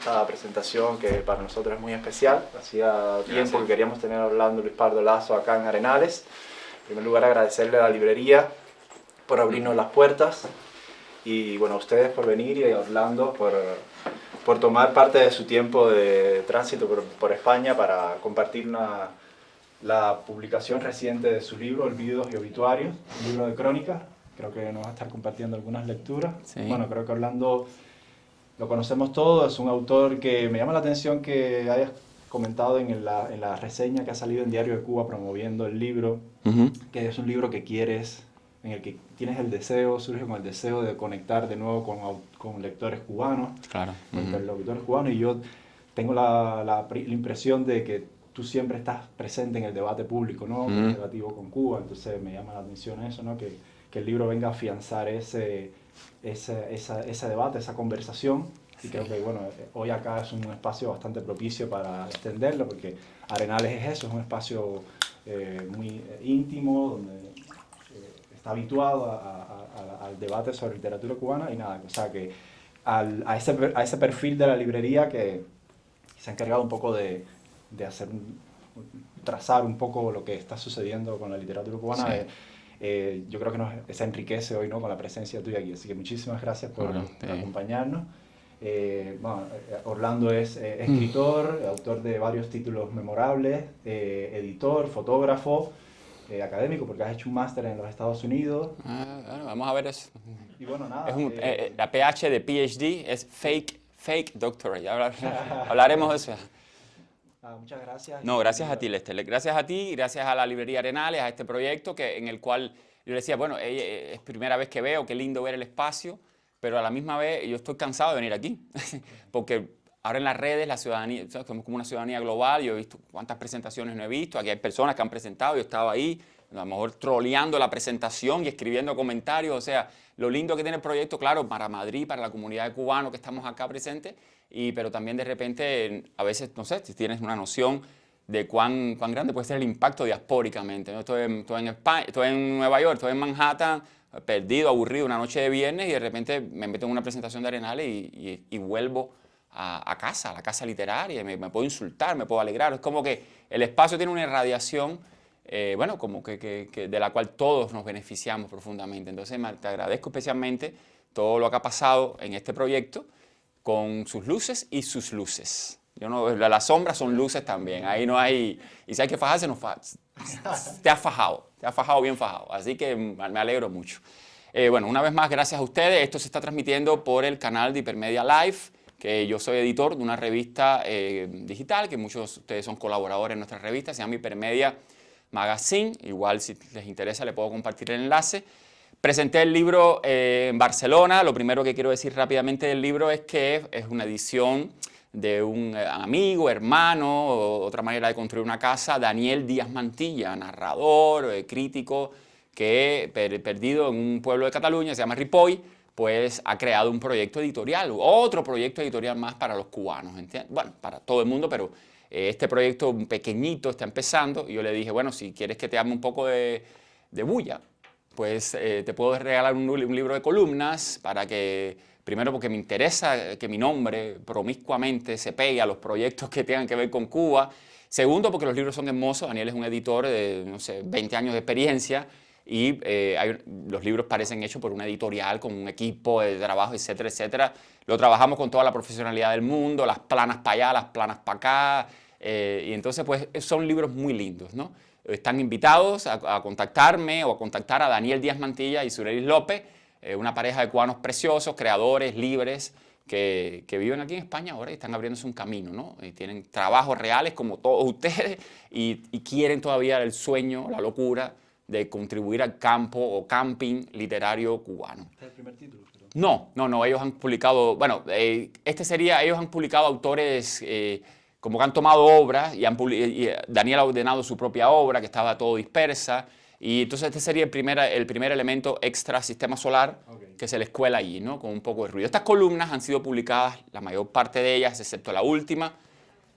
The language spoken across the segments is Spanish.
Esta presentación que para nosotros es muy especial. Hacía tiempo que queríamos tener a Orlando Luis Pardo Lazo acá en Arenales. En primer lugar, agradecerle a la librería por abrirnos las puertas y bueno, a ustedes por venir y a Orlando por tomar parte de su tiempo de tránsito por España para compartir la publicación reciente de su libro, Olvidos y Obituarios, un libro de crónicas. Creo que nos va a estar compartiendo algunas lecturas. Sí. Bueno, creo que Orlando lo conocemos todos, es un autor que me llama la atención que hayas comentado en la reseña que ha salido en Diario de Cuba promoviendo el libro, que es un libro que quieres, en el que tienes el deseo, surge con el deseo de conectar de nuevo con lectores cubanos, Claro. con interlocutores cubanos, y yo tengo la impresión de que tú siempre estás presente en el debate público, ¿no? Relativo con Cuba, entonces me llama la atención eso, ¿no? Que el libro venga a afianzar ese debate, esa conversación. Y creo que bueno, hoy acá es un espacio bastante propicio para extenderlo, porque Arenales es eso, es un espacio muy íntimo, donde está habituado al debate sobre literatura cubana y nada, o sea que a ese perfil de la librería que se ha encargado un poco de hacer trazar un poco lo que está sucediendo con la literatura cubana. Sí. Yo creo que se enriquece hoy, ¿no? Con la presencia tuya aquí, así que muchísimas gracias por acompañarnos. Orlando es escritor, autor de varios títulos memorables, editor, fotógrafo, académico, porque has hecho un máster en los Estados Unidos. Bueno, vamos a ver eso. Y bueno, nada. La PH de PhD es fake doctorate. Ya hablaremos de eso. Muchas gracias. No, gracias a ti, Lester. Gracias a ti, gracias a la Librería Arenales, a este proyecto en el cual yo le decía, bueno, es primera vez que veo, qué lindo ver el espacio, pero a la misma vez yo estoy cansado de venir aquí, porque ahora en las redes la ciudadanía, somos como una ciudadanía global, yo he visto cuántas presentaciones no he visto, aquí hay personas que han presentado, yo estaba ahí, a lo mejor troleando la presentación y escribiendo comentarios, o sea, lo lindo que tiene el proyecto, claro, para Madrid, para la comunidad de cubanos que estamos acá presentes, pero también de repente, a veces, no sé, si tienes una noción de cuán grande puede ser el impacto diaspóricamente, ¿no? Estoy en España, estoy en Nueva York, estoy en Manhattan, perdido, aburrido, una noche de viernes y de repente me meto en una presentación de Arenales y vuelvo a casa, a la casa literaria, y me puedo insultar, me puedo alegrar. Es como que el espacio tiene una irradiación, bueno, como que de la cual todos nos beneficiamos profundamente. Entonces te agradezco especialmente todo lo que ha pasado en este proyecto, con sus luces y sus luces. Las sombras son luces también, ahí no hay... Y si hay que fajarse, te has fajado bien fajado, así que me alegro mucho. Bueno, una vez más, gracias a ustedes. Esto se está transmitiendo por el canal de Hipermedia Live, que yo soy editor de una revista digital, que muchos de ustedes son colaboradores en nuestra revista, se llama Hipermedia Magazine. Igual, si les interesa, le puedo compartir el enlace. Presenté el libro en Barcelona. Lo primero que quiero decir rápidamente del libro es que es una edición de un amigo, hermano, otra manera de construir una casa, Daniel Díaz Mantilla, narrador, crítico, que perdido en un pueblo de Cataluña, se llama Ripoll, pues ha creado un proyecto editorial, otro proyecto editorial más para los cubanos, ¿entiendes? Bueno, para todo el mundo, pero este proyecto pequeñito está empezando y yo le dije, bueno, si quieres que te ame un poco de bulla, pues te puedo regalar un libro de columnas para que, primero porque me interesa que mi nombre promiscuamente se pegue a los proyectos que tengan que ver con Cuba. Segundo, porque los libros son hermosos. Daniel es un editor de, no sé, 20 años de experiencia y los libros parecen hechos por una editorial con un equipo de trabajo, etcétera, etcétera. Lo trabajamos con toda la profesionalidad del mundo, las planas para allá, las planas para acá. Y entonces, pues, son libros muy lindos, ¿no? Están invitados a contactarme o a contactar a Daniel Díaz Mantilla y Surelis López, una pareja de cubanos preciosos, creadores, libres, que viven aquí en España ahora y están abriéndose un camino, ¿no? Y tienen trabajos reales como todos ustedes y quieren todavía el sueño, la locura de contribuir al campo o camping literario cubano. ¿Este es el primer título? No, ellos han publicado, bueno, ellos han publicado autores como que han tomado obras y Daniel ha ordenado su propia obra, que estaba todo dispersa, y entonces este sería el primer elemento extra sistema solar que se les cuela allí, ¿no? Con un poco de ruido. Estas columnas han sido publicadas, la mayor parte de ellas, excepto la última,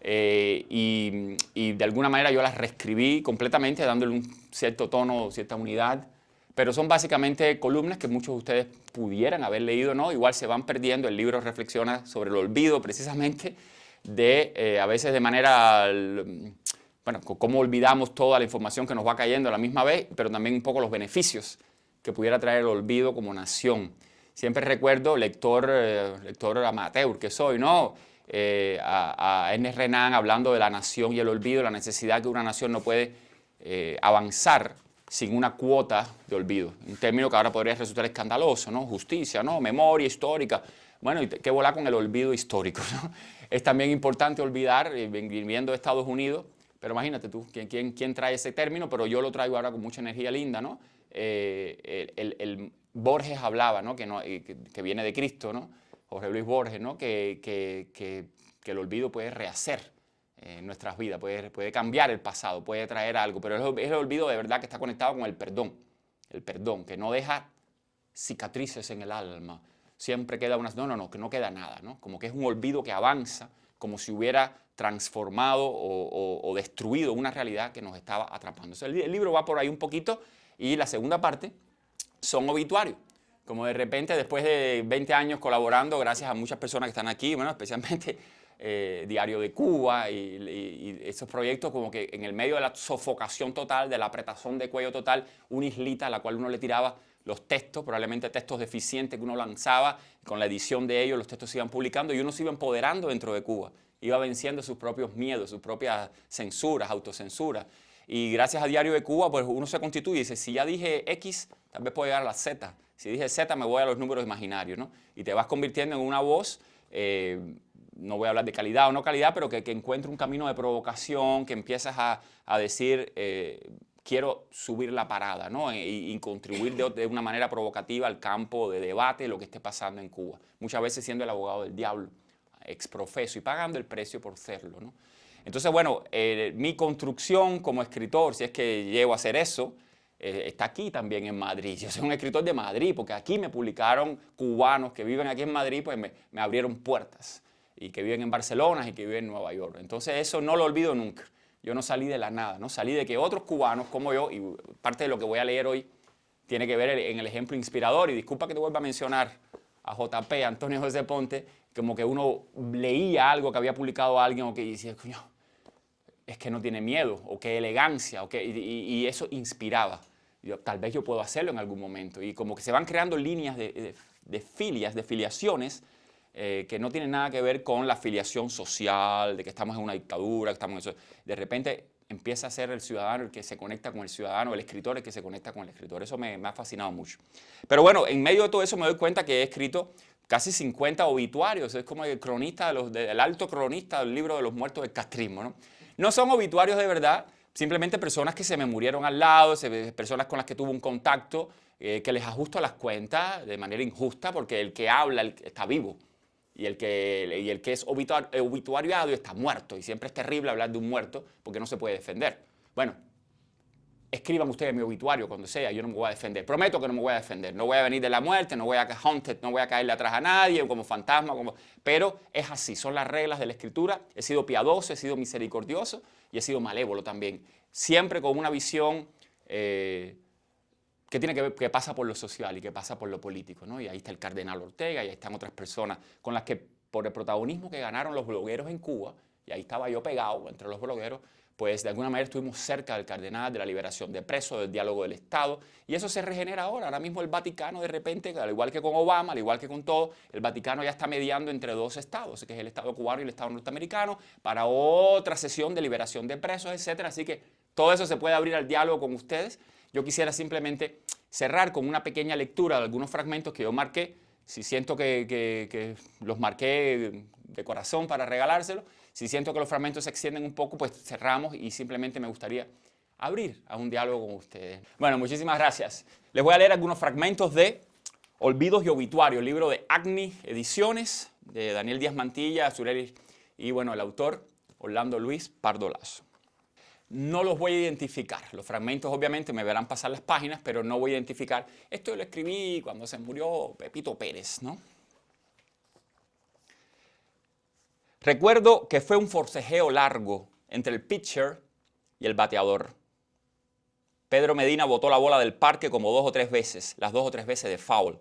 y de alguna manera yo las reescribí completamente, dándole un cierto tono, cierta unidad. Pero son básicamente columnas que muchos de ustedes pudieran haber leído, ¿no? Igual se van perdiendo. El libro reflexiona sobre el olvido, precisamente, a veces de manera, bueno, cómo olvidamos toda la información que nos va cayendo a la misma vez, pero también un poco los beneficios que pudiera traer el olvido como nación. Siempre recuerdo, lector amateur que soy, ¿no? A Ernest Renan hablando de la nación y el olvido, la necesidad que una nación no puede avanzar sin una cuota de olvido. Un término que ahora podría resultar escandaloso, ¿no? Justicia, ¿no? Memoria histórica. Bueno, ¿y qué volar con el olvido histórico, ¿no? Es también importante olvidar, viviendo de Estados Unidos, pero imagínate tú, ¿quién trae ese término? Pero yo lo traigo ahora con mucha energía linda, ¿no? Borges hablaba, ¿no? Que viene de Cristo, ¿no? Jorge Luis Borges, ¿no? Que el olvido puede rehacer nuestras vidas, puede cambiar el pasado, puede traer algo, pero es el olvido de verdad que está conectado con el perdón, que no deja cicatrices en el alma, siempre queda que no queda nada, ¿no? Como que es un olvido que avanza, como si hubiera transformado o destruido una realidad que nos estaba atrapando. Entonces, el libro va por ahí un poquito, y la segunda parte son obituarios. Como de repente, después de 20 años colaborando, gracias a muchas personas que están aquí, bueno, especialmente Diario de Cuba y esos proyectos, como que en el medio de la sofocación total, de la apretazón de cuello total, una islita a la cual uno le tiraba los textos, probablemente textos deficientes que uno lanzaba, con la edición de ellos los textos se iban publicando y uno se iba empoderando dentro de Cuba, iba venciendo sus propios miedos, sus propias censuras, autocensuras. Y gracias a Diario de Cuba, pues uno se constituye y dice, si ya dije X, tal vez puedo llegar a la Z. Si dije Z, me voy a los números imaginarios, ¿no? Y te vas convirtiendo en una voz, no voy a hablar de calidad o no calidad, pero que encuentre un camino de provocación, que empiezas a decir, quiero subir la parada, ¿no? Y contribuir de una manera provocativa al campo de debate de lo que esté pasando en Cuba. Muchas veces siendo el abogado del diablo, exprofeso, y pagando el precio por serlo, ¿no? Entonces, bueno, mi construcción como escritor, si es que llego a hacer eso, está aquí también en Madrid. Yo soy un escritor de Madrid, porque aquí me publicaron cubanos que viven aquí en Madrid, pues me abrieron puertas, y que viven en Barcelona y que viven en Nueva York. Entonces eso no lo olvido nunca. Yo no salí de la nada, ¿no? Salí de que otros cubanos como yo, y parte de lo que voy a leer hoy tiene que ver en el ejemplo inspirador, y disculpa que te vuelva a mencionar a JP, Antonio José Ponte, como que uno leía algo que había publicado alguien o que decía, coño, es que no tiene miedo, o qué elegancia, y eso inspiraba. Tal vez yo puedo hacerlo en algún momento. Y como que se van creando líneas de filiaciones que no tienen nada que ver con la filiación social, de que estamos en una dictadura, que estamos en eso. De repente empieza a ser el ciudadano el que se conecta con el ciudadano, el escritor el que se conecta con el escritor. Eso me ha fascinado mucho. Pero bueno, en medio de todo eso me doy cuenta que he escrito casi 50 obituarios. Es como el cronista, el alto cronista del libro de los muertos del castrismo, ¿no? No son obituarios de verdad, simplemente personas que se me murieron al lado, personas con las que tuve un contacto, que les ajusto las cuentas de manera injusta, porque el que habla está vivo. Y el que es obituariado está muerto. Y siempre es terrible hablar de un muerto porque no se puede defender. Bueno, escriban ustedes mi obituario cuando sea, yo no me voy a defender. Prometo que no me voy a defender. No voy a venir de la muerte, no voy a haunted, no voy a caerle atrás a nadie como fantasma. Pero es así, son las reglas de la escritura. He sido piadoso, he sido misericordioso y he sido malévolo también. Siempre con una visión que tiene que ver, que pasa por lo social y que pasa por lo político, ¿no? Y ahí está el cardenal Ortega, y ahí están otras personas con las que, por el protagonismo que ganaron los blogueros en Cuba, y ahí estaba yo pegado entre los blogueros, pues de alguna manera estuvimos cerca del cardenal, de la liberación de presos, del diálogo del Estado, y eso se regenera ahora. Ahora mismo el Vaticano, de repente, al igual que con Obama, al igual que con todo, el Vaticano ya está mediando entre dos estados, que es el Estado cubano y el Estado norteamericano, para otra sesión de liberación de presos, etc. Así que todo eso se puede abrir al diálogo con ustedes. Yo quisiera simplemente cerrar con una pequeña lectura de algunos fragmentos que yo marqué. Si siento que los marqué de corazón para regalárselos, si siento que los fragmentos se extienden un poco, pues cerramos, y simplemente me gustaría abrir a un diálogo con ustedes. Bueno, muchísimas gracias. Les voy a leer algunos fragmentos de Olvidos y Obituarios, libro de Acni Ediciones, de Daniel Díaz Mantilla, Azurelis, y bueno, el autor, Orlando Luis Pardo Lazo. No los voy a identificar. Los fragmentos obviamente me verán pasar las páginas, pero no voy a identificar. Esto lo escribí cuando se murió Pepito Pérez, ¿no? Recuerdo que fue un forcejeo largo entre el pitcher y el bateador. Pedro Medina botó la bola del parque como 2 o 3 veces, las 2 o 3 veces de foul.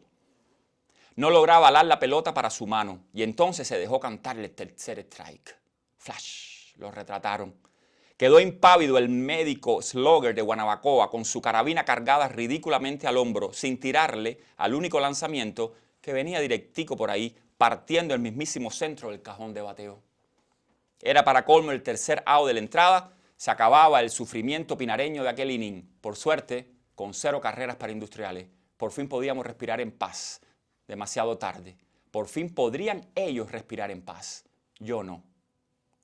No lograba alar la pelota para su mano y entonces se dejó cantar el tercer strike. Flash, lo retrataron. Quedó impávido el médico slugger de Guanabacoa con su carabina cargada ridículamente al hombro, sin tirarle al único lanzamiento que venía directico por ahí, partiendo el mismísimo centro del cajón de bateo. Era para colmo el tercer out de la entrada, se acababa el sufrimiento pinareño de aquel inning. Por suerte, con 0 carreras para Industriales, por fin podíamos respirar en paz. Demasiado tarde. Por fin podrían ellos respirar en paz. Yo no.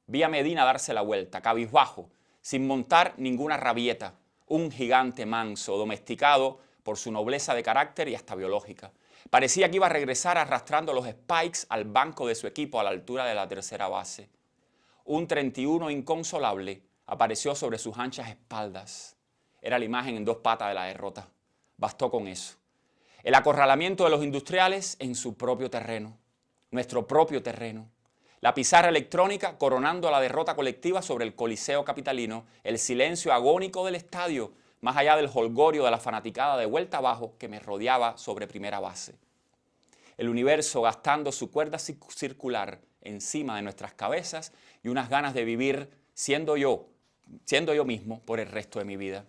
Vi a Medina darse la vuelta, cabizbajo, sin montar ninguna rabieta. Un gigante manso, domesticado por su nobleza de carácter y hasta biológica. Parecía que iba a regresar arrastrando los spikes al banco de su equipo a la altura de la tercera base. Un 31 inconsolable apareció sobre sus anchas espaldas. Era la imagen en 2 patas de la derrota. Bastó con eso. El acorralamiento de los Industriales en su propio terreno, nuestro propio terreno. La pizarra electrónica coronando la derrota colectiva sobre el Coliseo capitalino, el silencio agónico del estadio, más allá del jolgorio de la fanaticada de vuelta abajo que me rodeaba sobre primera base. El universo gastando su cuerda circular encima de nuestras cabezas y unas ganas de vivir siendo yo mismo por el resto de mi vida.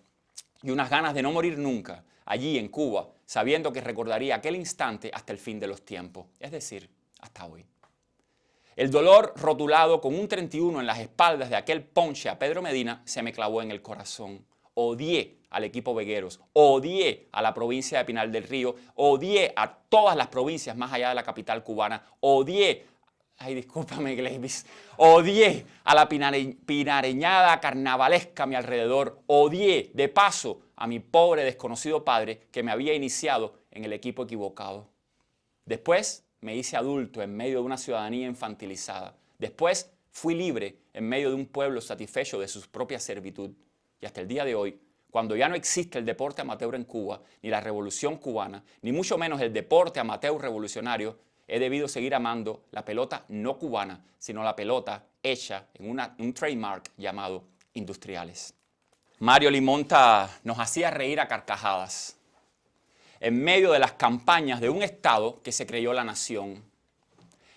Y unas ganas de no morir nunca, allí en Cuba, sabiendo que recordaría aquel instante hasta el fin de los tiempos, es decir, hasta hoy. El dolor rotulado con un 31 en las espaldas de aquel ponche a Pedro Medina se me clavó en el corazón. Odié al equipo Vegueros, odié a la provincia de Pinar del Río, odié a todas las provincias más allá de la capital cubana, odié, ay discúlpame Gleivis, odié a la pinareñada carnavalesca a mi alrededor, odié de paso a mi pobre desconocido padre que me había iniciado en el equipo equivocado. Después me hice adulto en medio de una ciudadanía infantilizada. Después fui libre en medio de un pueblo satisfecho de su propia servitud. Y hasta el día de hoy, cuando ya no existe el deporte amateur en Cuba, ni la revolución cubana, ni mucho menos el deporte amateur revolucionario, he debido seguir amando la pelota no cubana, sino la pelota hecha en un trademark llamado Industriales. Mario Limonta nos hacía reír a carcajadas en medio de las campañas de un Estado que se creyó la nación.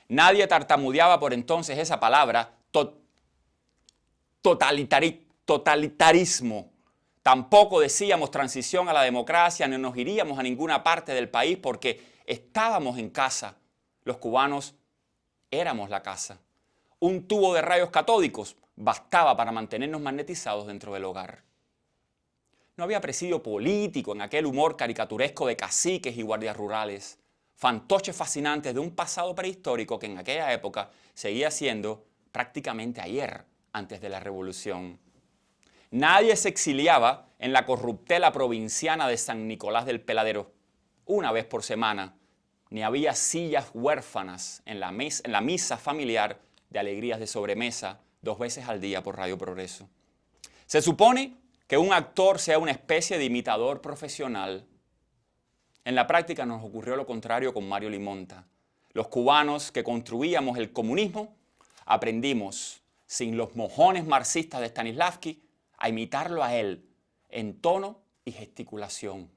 Nadie tartamudeaba por entonces esa palabra, totalitarismo. Tampoco decíamos transición a la democracia, ni nos iríamos a ninguna parte del país porque estábamos en casa. Los cubanos éramos la casa. Un tubo de rayos catódicos bastaba para mantenernos magnetizados dentro del hogar. No había presidio político en aquel humor caricaturesco de caciques y guardias rurales, fantoches fascinantes de un pasado prehistórico que en aquella época seguía siendo prácticamente ayer, antes de la revolución. Nadie se exiliaba en la corruptela provinciana de San Nicolás del Peladero una vez por semana, ni había sillas huérfanas en la misa familiar de Alegrías de Sobremesa 2 veces al día por Radio Progreso. Se supone que un actor sea una especie de imitador profesional. En la práctica nos ocurrió lo contrario con Mario Limonta. Los cubanos que construíamos el comunismo aprendimos, sin los mojones marxistas de Stanislavski, a imitarlo a él en tono y gesticulación.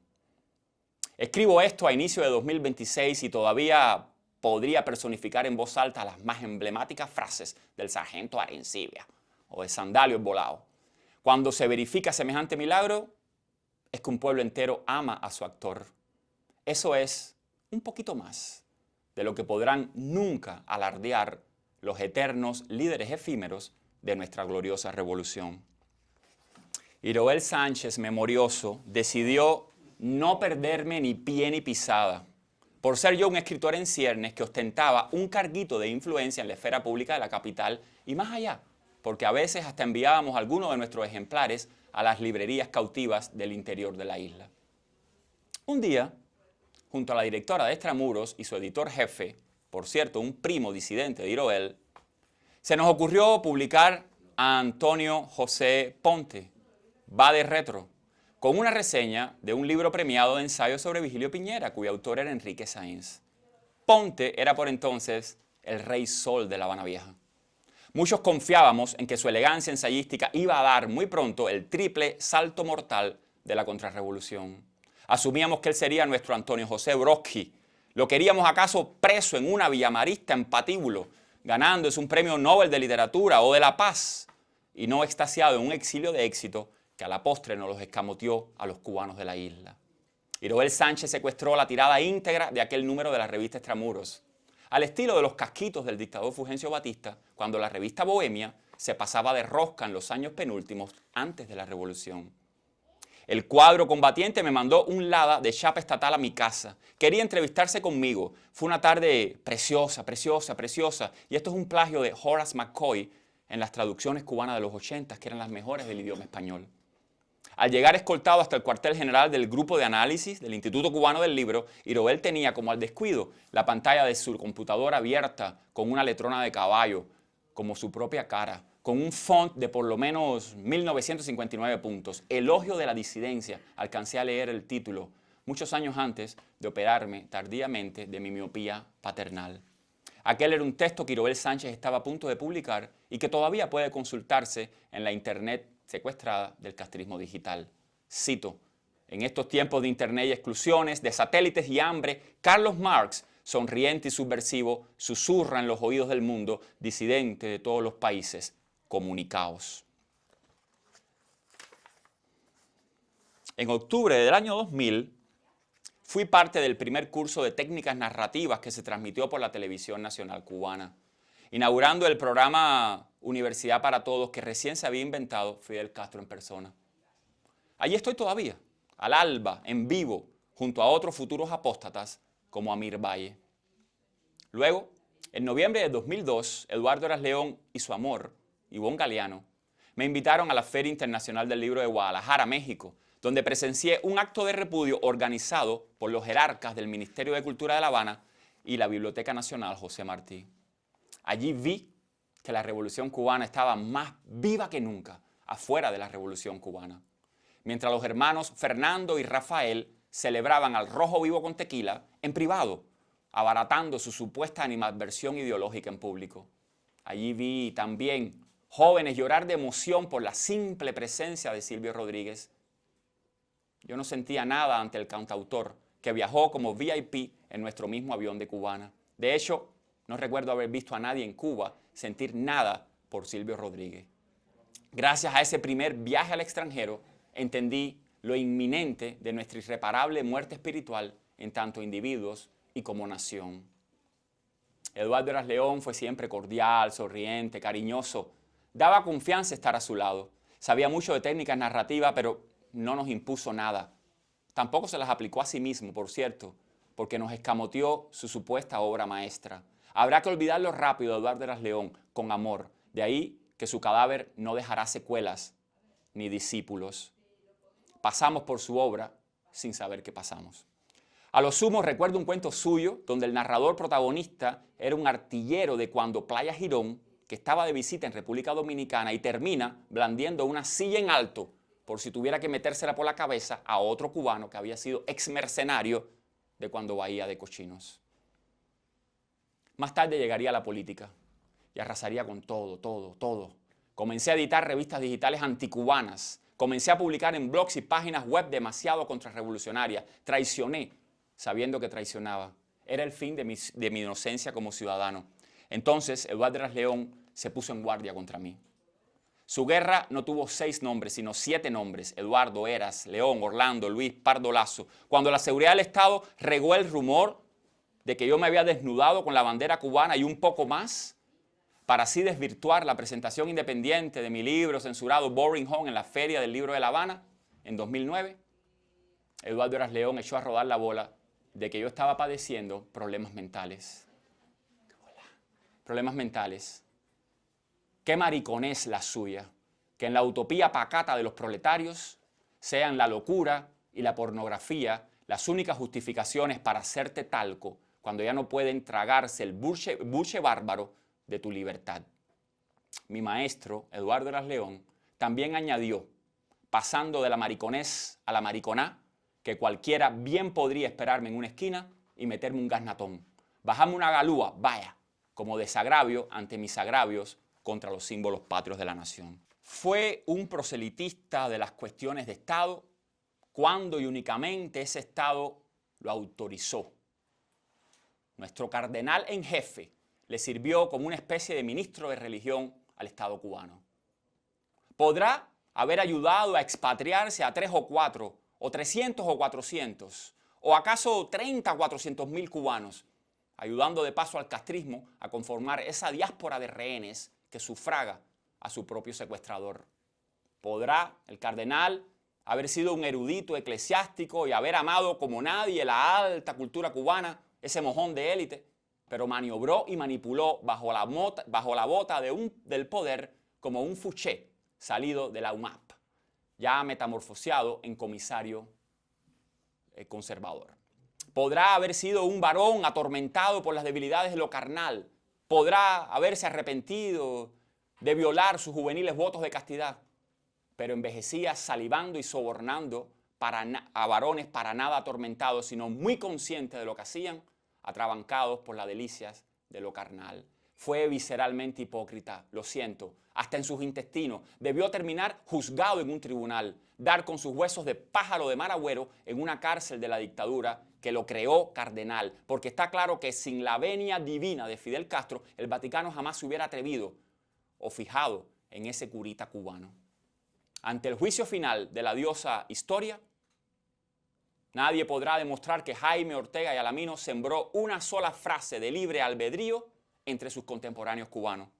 Escribo esto a inicio de 2026 y todavía podría personificar en voz alta las más emblemáticas frases del sargento Arencibia o de Sandalio el Volado. Cuando se verifica semejante milagro, es que un pueblo entero ama a su actor. Eso es un poquito más de lo que podrán nunca alardear los eternos líderes efímeros de nuestra gloriosa revolución. Iroel Sánchez, memorioso, decidió no perderme ni pie ni pisada, por ser yo un escritor en ciernes que ostentaba un carguito de influencia en la esfera pública de la capital y más allá, porque a veces hasta enviábamos algunos de nuestros ejemplares a las librerías cautivas del interior de la isla. Un día, junto a la directora de Extramuros y su editor jefe, por cierto, un primo disidente de Iroel, se nos ocurrió publicar a Antonio José Ponte, Va de Retro, con una reseña de un libro premiado de ensayos sobre Vigilio Piñera, cuyo autor era Enrique Sáenz. Ponte era por entonces el rey sol de La Habana Vieja. Muchos confiábamos en que su elegancia ensayística iba a dar muy pronto el triple salto mortal de la contrarrevolución. Asumíamos que él sería nuestro Antonio José Brodsky. ¿Lo queríamos acaso preso en una villamarista en patíbulo, ganándose un premio Nobel de Literatura o de la Paz, y no extasiado en un exilio de éxito que a la postre nos los escamoteó a los cubanos de la isla? Iroel Sánchez secuestró la tirada íntegra de aquel número de la revista Extramuros, al estilo de los casquitos del dictador Fulgencio Batista, cuando la revista Bohemia se pasaba de rosca en los años penúltimos antes de la revolución. El cuadro combatiente me mandó un Lada de chapa estatal a mi casa. Quería entrevistarse conmigo. Fue una tarde preciosa, preciosa, preciosa. Y esto es un plagio de Horace McCoy en las traducciones cubanas de los 80, que eran las mejores del idioma español. Al llegar escoltado hasta el cuartel general del grupo de análisis del Instituto Cubano del Libro, Iroel tenía como al descuido la pantalla de su computadora abierta con una letrona de caballo, como su propia cara, con un font de por lo menos 1959 puntos. Elogio de la disidencia. Alcancé a leer el título muchos años antes de operarme tardíamente de mi miopía paternal. Aquel era un texto que Iroel Sánchez estaba a punto de publicar y que todavía puede consultarse en la internet secuestrada del castrismo digital. Cito: en estos tiempos de internet y exclusiones, de satélites y hambre, Carlos Marx, sonriente y subversivo, susurra en los oídos del mundo, disidente de todos los países: comunicaos. En octubre del año 2000, fui parte del primer curso de técnicas narrativas que se transmitió por la Televisión Nacional Cubana, inaugurando el programa Universidad para Todos que recién se había inventado Fidel Castro en persona. Allí estoy todavía, al alba, en vivo, junto a otros futuros apóstatas como Amir Valle. Luego, en noviembre de 2002, Eduardo Eras León y su amor, Ivonne Galeano, me invitaron a la Feria Internacional del Libro de Guadalajara, México, donde presencié un acto de repudio organizado por los jerarcas del Ministerio de Cultura de La Habana y la Biblioteca Nacional José Martí. Allí vi que la Revolución Cubana estaba más viva que nunca afuera de la Revolución Cubana. Mientras los hermanos Fernando y Rafael celebraban al rojo vivo con tequila en privado, abaratando su supuesta animadversión ideológica en público. Allí vi también jóvenes llorar de emoción por la simple presencia de Silvio Rodríguez. Yo no sentía nada ante el cantautor, que viajó como VIP en nuestro mismo avión de Cubana. De hecho, no recuerdo haber visto a nadie en Cuba sentir nada por Silvio Rodríguez. Gracias a ese primer viaje al extranjero, entendí lo inminente de nuestra irreparable muerte espiritual en tanto individuos y como nación. Eduardo Eras León fue siempre cordial, sonriente, cariñoso. Daba confianza estar a su lado. Sabía mucho de técnicas narrativas, pero no nos impuso nada. Tampoco se las aplicó a sí mismo, por cierto, porque nos escamoteó su supuesta obra maestra. Habrá que olvidarlo rápido, Eduardo Eras León, con amor. De ahí que su cadáver no dejará secuelas ni discípulos. Pasamos por su obra sin saber qué pasamos. A lo sumo recuerdo un cuento suyo donde el narrador protagonista era un artillero de cuando Playa Girón, que estaba de visita en República Dominicana, y termina blandiendo una silla en alto por si tuviera que metérsela por la cabeza a otro cubano que había sido ex mercenario de cuando Bahía de Cochinos. Más tarde llegaría a la política y arrasaría con todo, todo, todo. Comencé a editar revistas digitales anticubanas. Comencé a publicar en blogs y páginas web demasiado contrarrevolucionarias. Traicioné, sabiendo que traicionaba. Era el fin de mi inocencia como ciudadano. Entonces, Eduardo Eras León se puso en guardia contra mí. Su guerra no tuvo 6 nombres, sino 7 nombres: Eduardo, Eras, León, Orlando, Luis, Pardo Lazo. Cuando la seguridad del Estado regó el rumor de que yo me había desnudado con la bandera cubana y un poco más, para así desvirtuar la presentación independiente de mi libro censurado Boring Home en la Feria del Libro de La Habana en 2009, Eduardo Eras León echó a rodar la bola de que yo estaba padeciendo problemas mentales. Problemas mentales. Qué mariconés la suya, que en la utopía pacata de los proletarios sean la locura y la pornografía las únicas justificaciones para hacerte talco cuando ya no pueden tragarse el buche bárbaro de tu libertad. Mi maestro, Eduardo Eras León, también añadió, pasando de la mariconés a la mariconá, que cualquiera bien podría esperarme en una esquina y meterme un gasnatón. Bajarme una galúa, vaya, como desagravio ante mis agravios, contra los símbolos patrios de la nación. Fue un proselitista de las cuestiones de Estado cuando y únicamente ese Estado lo autorizó. Nuestro cardenal en jefe le sirvió como una especie de ministro de religión al Estado cubano. Podrá haber ayudado a expatriarse a 3 o 4, o 300 o 400, o acaso 30 o 400 mil cubanos, ayudando de paso al castrismo a conformar esa diáspora de rehenes que sufraga a su propio secuestrador. Podrá el cardenal haber sido un erudito eclesiástico y haber amado como nadie la alta cultura cubana, ese mojón de élite, pero maniobró y manipuló bajo la bota del poder como un Fouché salido de la UMAP, ya metamorfoseado en comisario conservador. Podrá haber sido un varón atormentado por las debilidades de lo carnal. Podrá haberse arrepentido de violar sus juveniles votos de castidad, pero envejecía salivando y sobornando a varones para nada atormentados, sino muy conscientes de lo que hacían, atrabancados por las delicias de lo carnal. Fue visceralmente hipócrita, lo siento, hasta en sus intestinos. Debió terminar juzgado en un tribunal, dar con sus huesos de pájaro de mar agüero en una cárcel de la dictadura que lo creó cardenal, porque está claro que sin la venia divina de Fidel Castro, el Vaticano jamás se hubiera atrevido o fijado en ese curita cubano. Ante el juicio final de la diosa historia, nadie podrá demostrar que Jaime Ortega y Alamino sembró una sola frase de libre albedrío entre sus contemporáneos cubanos.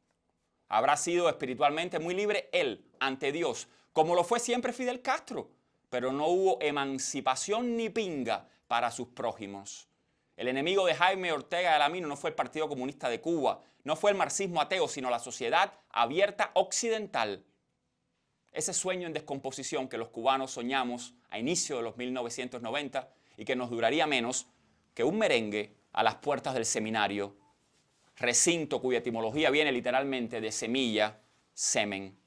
Habrá sido espiritualmente muy libre él ante Dios, como lo fue siempre Fidel Castro, pero no hubo emancipación ni pinga para sus prójimos. El enemigo de Jaime Ortega y Alamino no fue el Partido Comunista de Cuba, no fue el marxismo ateo, sino la sociedad abierta occidental. Ese sueño en descomposición que los cubanos soñamos a inicio de los 1990 y que nos duraría menos que un merengue a las puertas del seminario, recinto cuya etimología viene literalmente de semilla, semen.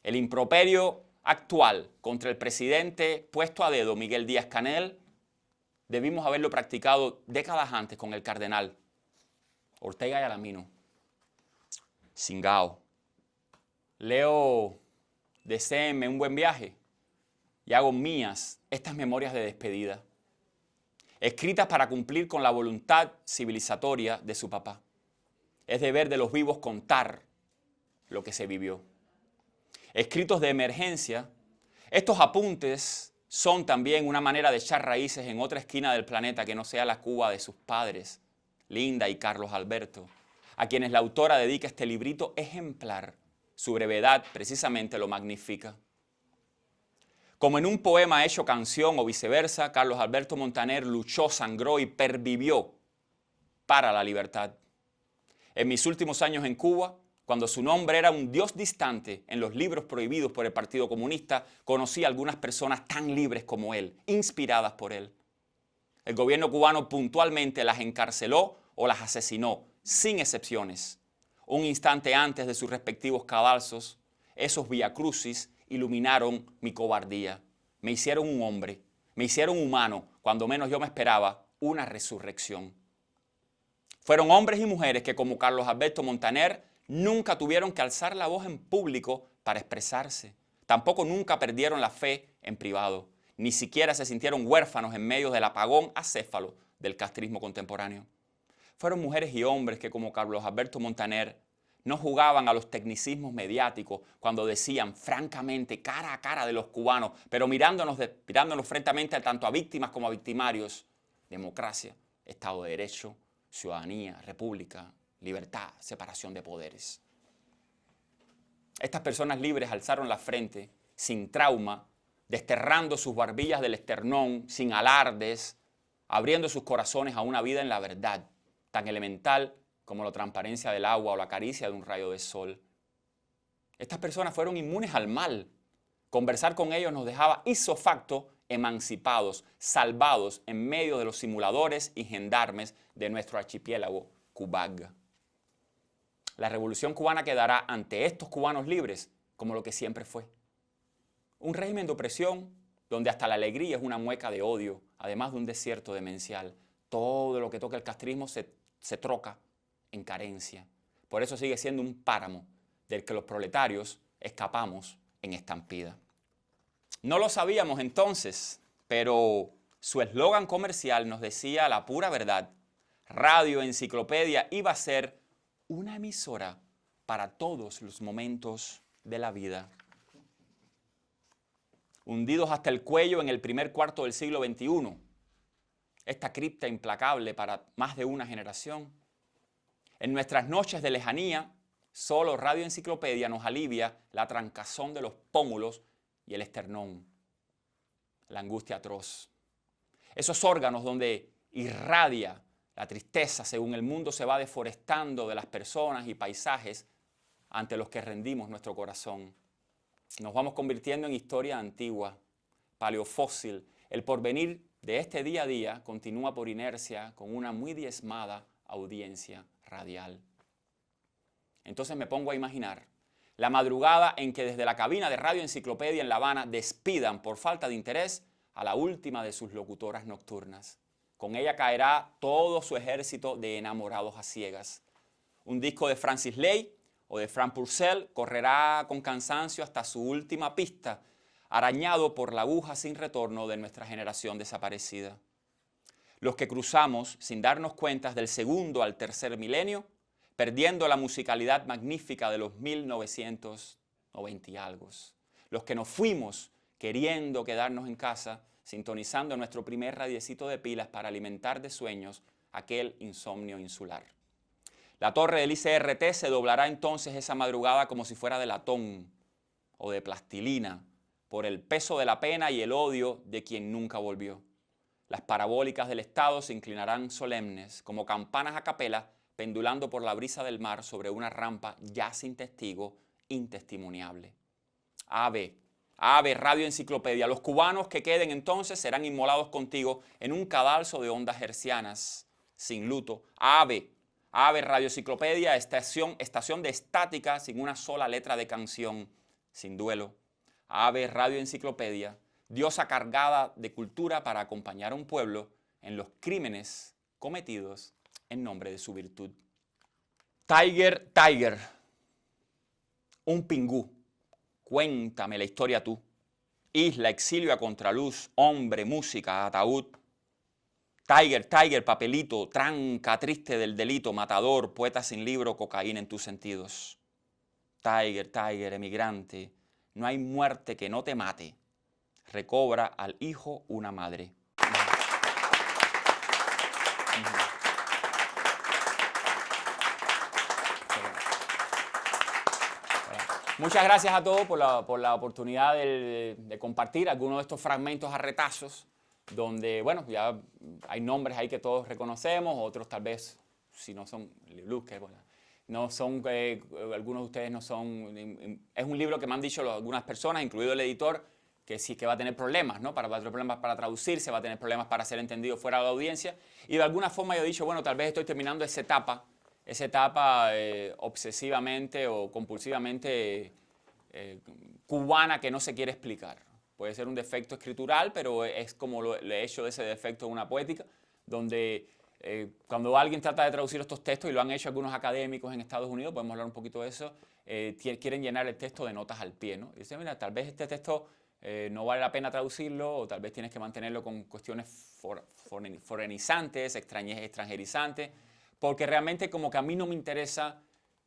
El improperio actual contra el presidente puesto a dedo Miguel Díaz-Canel debimos haberlo practicado décadas antes con el cardenal Ortega y Alamino. Singao. Leo, deséenme un buen viaje y hago mías estas memorias de despedida, escritas para cumplir con la voluntad civilizatoria de su papá. Es deber de los vivos contar lo que se vivió. Escritos de emergencia, estos apuntes son también una manera de echar raíces en otra esquina del planeta que no sea la Cuba de sus padres, Linda y Carlos Alberto, a quienes la autora dedica este librito ejemplar. Su brevedad precisamente lo magnifica. Como en un poema hecho canción o viceversa, Carlos Alberto Montaner luchó, sangró y pervivió para la libertad. En mis últimos años en Cuba, cuando su nombre era un dios distante en los libros prohibidos por el Partido Comunista, conocí a algunas personas tan libres como él, inspiradas por él. El gobierno cubano puntualmente las encarceló o las asesinó, sin excepciones. Un instante antes de sus respectivos cadalsos, esos viacrucis iluminaron mi cobardía. Me hicieron un hombre, me hicieron humano, cuando menos yo me esperaba, una resurrección. Fueron hombres y mujeres que, como Carlos Alberto Montaner, nunca tuvieron que alzar la voz en público para expresarse. Tampoco nunca perdieron la fe en privado. Ni siquiera se sintieron huérfanos en medio del apagón acéfalo del castrismo contemporáneo. Fueron mujeres y hombres que, como Carlos Alberto Montaner, no jugaban a los tecnicismos mediáticos cuando decían francamente, cara a cara de los cubanos, pero mirándonos francamente tanto a víctimas como a victimarios: democracia, Estado de Derecho, ciudadanía, república, libertad, separación de poderes. Estas personas libres alzaron la frente, sin trauma, desterrando sus barbillas del esternón, sin alardes, abriendo sus corazones a una vida en la verdad, tan elemental como la transparencia del agua o la caricia de un rayo de sol. Estas personas fueron inmunes al mal. Conversar con ellos nos dejaba ipso facto emancipados, salvados en medio de los simuladores y gendarmes de nuestro archipiélago Cubaga. La revolución cubana quedará ante estos cubanos libres como lo que siempre fue: un régimen de opresión donde hasta la alegría es una mueca de odio, además de un desierto demencial. Todo lo que toca el castrismo se troca en carencia. Por eso sigue siendo un páramo del que los proletarios escapamos en estampida. No lo sabíamos entonces, pero su eslogan comercial nos decía la pura verdad. Radio Enciclopedia iba a ser una emisora para todos los momentos de la vida. Hundidos hasta el cuello en el primer cuarto del siglo XXI, esta cripta implacable para más de una generación. En nuestras noches de lejanía, solo Radio Enciclopedia nos alivia la trancazón de los pómulos y el esternón, la angustia atroz. Esos órganos donde irradia la tristeza según el mundo se va deforestando de las personas y paisajes ante los que rendimos nuestro corazón. Nos vamos convirtiendo en historia antigua, paleofósil. El porvenir de este día a día continúa por inercia con una muy diezmada audiencia radial. Entonces me pongo a imaginar la madrugada en que desde la cabina de Radio Enciclopedia en La Habana despidan por falta de interés a la última de sus locutoras nocturnas. Con ella caerá todo su ejército de enamorados a ciegas. Un disco de Francis Lai o de Frank Purcell correrá con cansancio hasta su última pista, arañado por la aguja sin retorno de nuestra generación desaparecida. Los que cruzamos, sin darnos cuenta, del segundo al tercer milenio, perdiendo la musicalidad magnífica de los 1990 y algo. Los que nos fuimos queriendo quedarnos en casa, sintonizando nuestro primer radiecito de pilas para alimentar de sueños aquel insomnio insular. La torre del ICRT se doblará entonces esa madrugada como si fuera de latón o de plastilina, por el peso de la pena y el odio de quien nunca volvió. Las parabólicas del Estado se inclinarán solemnes, como campanas a capela, pendulando por la brisa del mar sobre una rampa ya sin testigo, intestimoniable. Ave, ave, Radio Enciclopedia. Los cubanos que queden entonces serán inmolados contigo en un cadalso de ondas hercianas, sin luto. Ave, ave, Radio Enciclopedia, estación de estática sin una sola letra de canción, sin duelo. Ave, Radio Enciclopedia, diosa cargada de cultura para acompañar a un pueblo en los crímenes cometidos en nombre de su virtud. Tiger, Tiger, un pingú, cuéntame la historia tú. Isla, exilio a contraluz, hombre, música, ataúd. Tiger, Tiger, papelito, tranca triste del delito, matador, poeta sin libro, cocaína en tus sentidos. Tiger, Tiger, emigrante, no hay muerte que no te mate. Recobra al hijo una madre. Muchas gracias a todos por la oportunidad de compartir algunos de estos fragmentos a retazos, donde, bueno, ya hay nombres ahí que todos reconocemos, otros tal vez, si no son, que bueno, no son, algunos de ustedes no son, es un libro que me han dicho algunas personas, incluido el editor, que sí que va a tener problemas, ¿no? Va a tener problemas para traducirse, va a tener problemas para ser entendido fuera de la audiencia, y de alguna forma yo he dicho, bueno, tal vez estoy terminando esa etapa obsesivamente o compulsivamente cubana que no se quiere explicar. Puede ser un defecto escritural, pero es como le he hecho de ese defecto en una poética, donde cuando alguien trata de traducir estos textos, y lo han hecho algunos académicos en Estados Unidos, podemos hablar un poquito de eso, quieren llenar el texto de notas al pie, ¿no? Y dicen, mira, tal vez este texto no vale la pena traducirlo, o tal vez tienes que mantenerlo con cuestiones forenizantes, extranjerizantes, porque realmente como que a mí no me interesa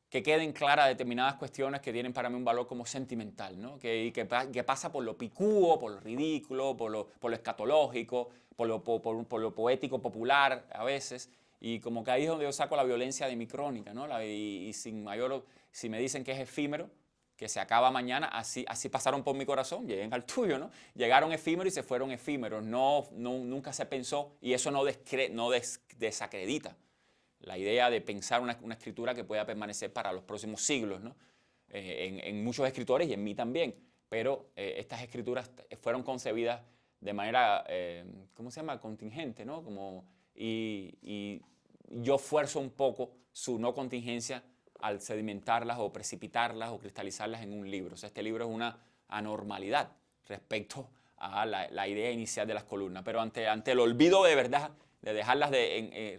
que queden claras determinadas cuestiones que tienen para mí un valor como sentimental, ¿no? Que pasa por lo picúo, por lo ridículo, por lo escatológico, por lo poético popular a veces, y como que ahí es donde yo saco la violencia de mi crónica, ¿no? Y sin mayor, si me dicen que es efímero, que se acaba mañana, así pasaron por mi corazón, lleguen al tuyo, ¿no? Llegaron efímeros y se fueron efímeros, nunca se pensó, y eso no desacredita la idea de pensar una escritura que pueda permanecer para los próximos siglos, ¿no? En muchos escritores y en mí también, pero estas escrituras fueron concebidas de manera, ¿cómo se llama?, contingente, ¿no? Y yo fuerzo un poco su no contingencia al sedimentarlas o precipitarlas o cristalizarlas en un libro. O sea, este libro es una anormalidad respecto a la idea inicial de las columnas, pero ante el olvido de verdad, de dejarlas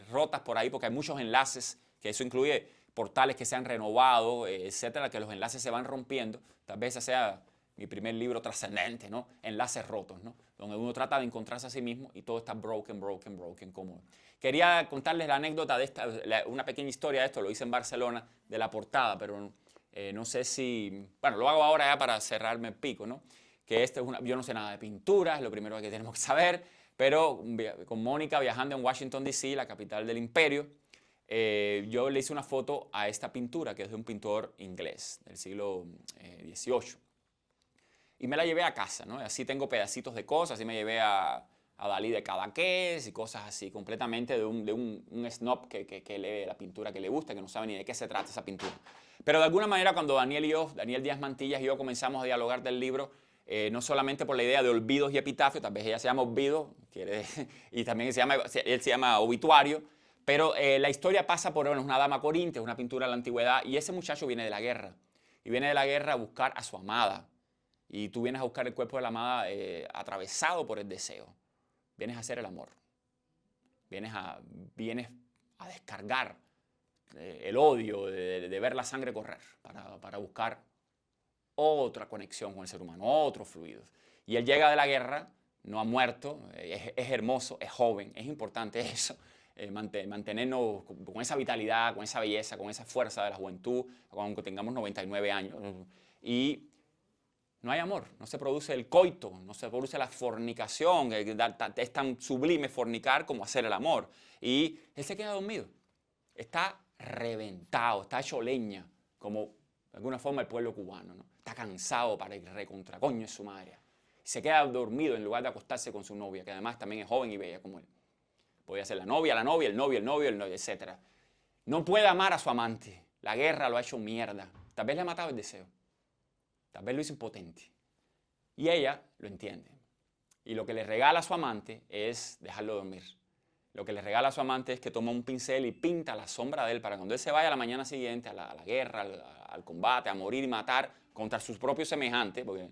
rotas por ahí, porque hay muchos enlaces, que eso incluye portales que se han renovado, etcétera, que los enlaces se van rompiendo. Tal vez ese sea mi primer libro trascendente, ¿no? Enlaces rotos, ¿no? Donde uno trata de encontrarse a sí mismo y todo está broken, como... Quería contarles la anécdota de una pequeña historia de esto, lo hice en Barcelona, de la portada, pero no sé si... Bueno, lo hago ahora ya para cerrarme el pico, ¿no? Que yo no sé nada de pintura, es lo primero que tenemos que saber, pero con Mónica viajando en Washington, D.C., la capital del imperio, yo le hice una foto a esta pintura, que es de un pintor inglés del siglo XVIII. Y me la llevé a casa, ¿no? Así tengo pedacitos de cosas, así me llevé a Dalí de Cadaqués y cosas así, completamente de un snob que lee la pintura que le gusta, que no sabe ni de qué se trata esa pintura. Pero de alguna manera cuando Daniel Díaz Mantillas y yo comenzamos a dialogar del libro, no solamente por la idea de olvidos y epitafio, tal vez ella se llama olvido, y también él se llama obituario, pero la historia pasa por una dama corintia, es una pintura de la antigüedad, y ese muchacho viene de la guerra, y viene de la guerra a buscar a su amada, y tú vienes a buscar el cuerpo de la amada atravesado por el deseo, vienes a hacer el amor, vienes a descargar el odio de ver la sangre correr, para buscar otra conexión con el ser humano, otros fluidos. Y él llega de la guerra, no ha muerto, es hermoso, es joven, es importante eso, mantenernos con esa vitalidad, con esa belleza, con esa fuerza de la juventud, aunque tengamos 99 años. Y no hay amor, no se produce el coito, no se produce la fornicación, es tan sublime fornicar como hacer el amor. Y él se queda dormido, está reventado, está hecho leña, como de alguna forma el pueblo cubano, ¿no? Está cansado para ir recontra coño es su madre. Se queda dormido en lugar de acostarse con su novia, que además también es joven y bella como él. Podría ser la novia, el novio, etc. No puede amar a su amante. La guerra lo ha hecho mierda. Tal vez le ha matado el deseo. Tal vez lo hizo impotente. Y ella lo entiende. Y lo que le regala a su amante es dejarlo dormir. Lo que le regala a su amante es que toma un pincel y pinta la sombra de él para cuando él se vaya a la mañana siguiente a la guerra, al combate, a morir y matar contra sus propios semejantes, porque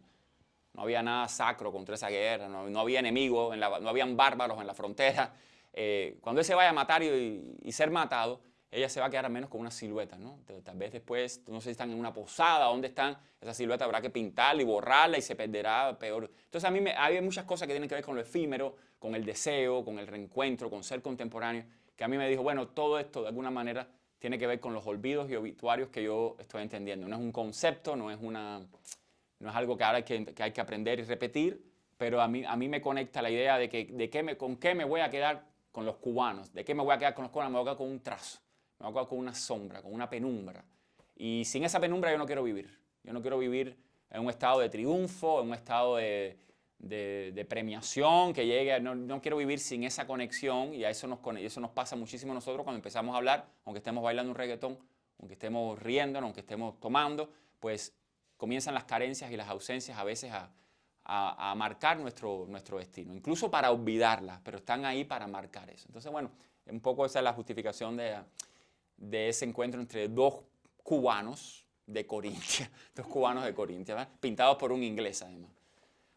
no había nada sacro contra esa guerra, no había enemigos, no habían bárbaros en la frontera. Cuando él se vaya a matar y ser matado, ella se va a quedar al menos con una silueta, ¿no? Tal vez después, no sé si están en una posada, dónde están, esa silueta habrá que pintarla y borrarla y se perderá peor. Entonces hay muchas cosas que tienen que ver con lo efímero, con el deseo, con el reencuentro, con ser contemporáneo, que a mí me dijo, bueno, todo esto de alguna manera tiene que ver con los olvidos y obituarios que yo estoy entendiendo. No es un concepto, no es algo que ahora hay que aprender y repetir, pero a mí me conecta la idea de con qué me voy a quedar con los cubanos, de qué me voy a quedar con los cubanos, me voy a quedar con un trazo. Me voy a quedar con una sombra, con una penumbra. Y sin esa penumbra yo no quiero vivir. Yo no quiero vivir en un estado de triunfo, en un estado de premiación que llegue. No quiero vivir sin esa conexión y eso nos pasa muchísimo a nosotros cuando empezamos a hablar, aunque estemos bailando un reggaetón, aunque estemos riendo, aunque estemos tomando, pues comienzan las carencias y las ausencias a veces a marcar nuestro destino, incluso para olvidarlas, pero están ahí para marcar eso. Entonces, bueno, un poco esa es la justificación de ese encuentro entre dos cubanos de Corintia, pintados por un inglés además.